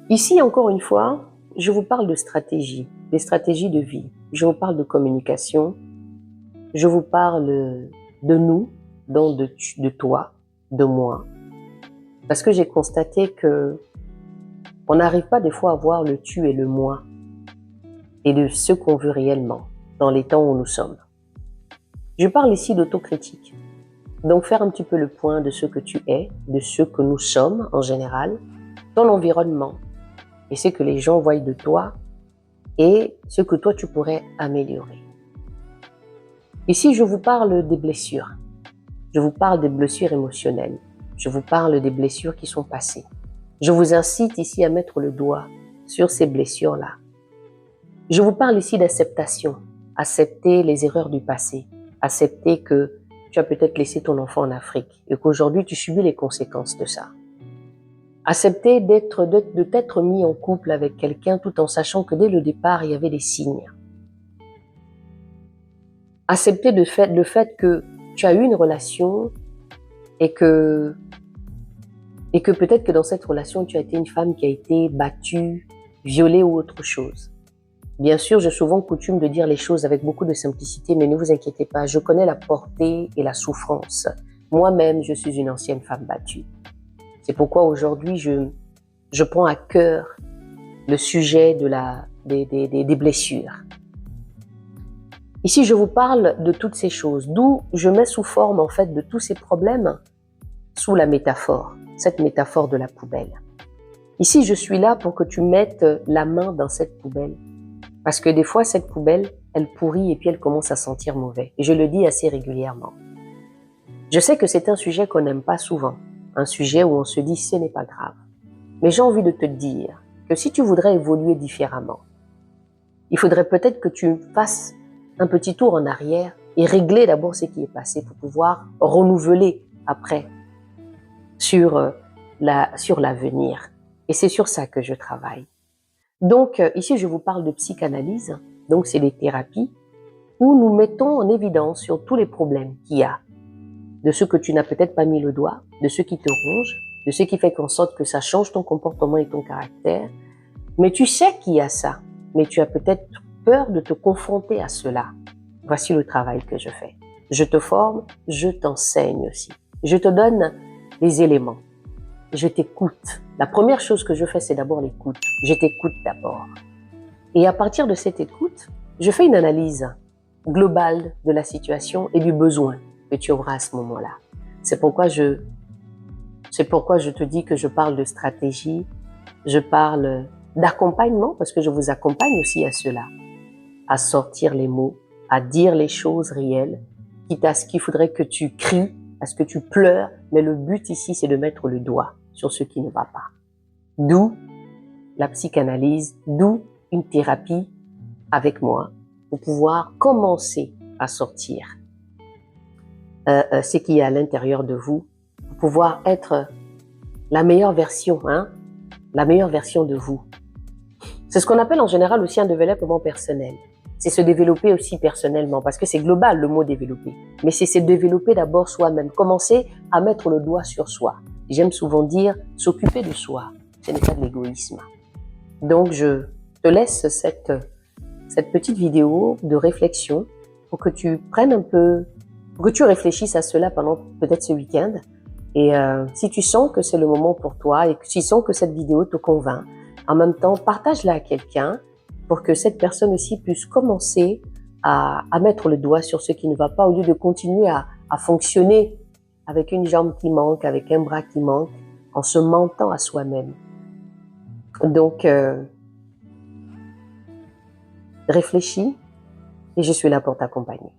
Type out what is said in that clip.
Ici, encore une fois, je vous parle de stratégie, des stratégies de vie. Je vous parle de communication. Je vous parle de nous, donc de toi, de moi. Parce que j'ai constaté que on n'arrive pas des fois à voir le tu et le moi et de ce qu'on veut réellement dans les temps où nous sommes. Je parle ici d'autocritique. Donc faire un petit peu le point de ce que tu es, de ce que nous sommes en général, ton environnement et ce que les gens voient de toi et ce que toi tu pourrais améliorer. Ici, je vous parle des blessures. Je vous parle des blessures émotionnelles. Je vous parle des blessures qui sont passées. Je vous incite ici à mettre le doigt sur ces blessures-là. Je vous parle ici d'acceptation. Accepter les erreurs du passé. Accepter que tu as peut-être laissé ton enfant en Afrique et qu'aujourd'hui tu subis les conséquences de ça. Accepter de t'être mis en couple avec quelqu'un tout en sachant que dès le départ, il y avait des signes. Accepter le fait que tu as eu une relation et que peut-être que dans cette relation, tu as été une femme qui a été battue, violée ou autre chose. Bien sûr, j'ai souvent coutume de dire les choses avec beaucoup de simplicité, mais ne vous inquiétez pas, je connais la portée et la souffrance. Moi-même, je suis une ancienne femme battue. C'est pourquoi aujourd'hui, je prends à cœur le sujet des blessures. Ici, je vous parle de toutes ces choses, d'où je mets sous forme, en fait, de tous ces problèmes, sous la métaphore, cette métaphore de la poubelle. Ici, je suis là pour que tu mettes la main dans cette poubelle. Parce que des fois, cette poubelle, elle pourrit et puis elle commence à sentir mauvais. Et je le dis assez régulièrement. Je sais que c'est un sujet qu'on n'aime pas souvent, un sujet où on se dit ce n'est pas grave. Mais j'ai envie de te dire que si tu voudrais évoluer différemment, il faudrait peut-être que tu fasses un petit tour en arrière et régler d'abord ce qui est passé pour pouvoir renouveler après sur l'avenir. Et c'est sur ça que je travaille. Donc, ici, je vous parle de psychanalyse. Donc, c'est des thérapies où nous mettons en évidence sur tous les problèmes qu'il y a, de ce que tu n'as peut-être pas mis le doigt, de ce qui te ronge, de ce qui fait qu'en sorte que ça change ton comportement et ton caractère. Mais tu sais qu'il y a ça, mais tu as peut-être peur de te confronter à cela. Voici le travail que je fais. Je te forme, je t'enseigne aussi. Je te donne les éléments. Je t'écoute. La première chose que je fais, c'est d'abord l'écoute. Je t'écoute d'abord. Et à partir de cette écoute, je fais une analyse globale de la situation et du besoin que tu auras à ce moment-là. C'est pourquoi je te dis que je parle de stratégie, je parle d'accompagnement, parce que je vous accompagne aussi à cela, à sortir les mots, à dire les choses réelles, quitte à ce qu'il faudrait que tu cries, à ce que tu pleures, mais le but ici, c'est de mettre le doigt sur ce qui ne va pas. D'où la psychanalyse, d'où une thérapie avec moi pour pouvoir commencer à sortir ce qui est à l'intérieur de vous, pour pouvoir être la meilleure version, la meilleure version de vous. C'est ce qu'on appelle en général aussi un développement personnel. C'est se développer aussi personnellement, parce que c'est global le mot développer. Mais c'est se développer d'abord soi-même, commencer à mettre le doigt sur soi. J'aime souvent dire s'occuper de soi, ce n'est pas de l'égoïsme. Donc je te laisse cette petite vidéo de réflexion pour que tu prennes un peu, pour que tu réfléchisses à cela pendant peut-être ce week-end. Et si tu sens que c'est le moment pour toi et que tu sens que cette vidéo te convainc, en même temps, partage-la à quelqu'un pour que cette personne aussi puisse commencer à mettre le doigt sur ce qui ne va pas au lieu de continuer à fonctionner avec une jambe qui manque, avec un bras qui manque, en se mentant à soi-même. Donc, réfléchis et je suis là pour t'accompagner.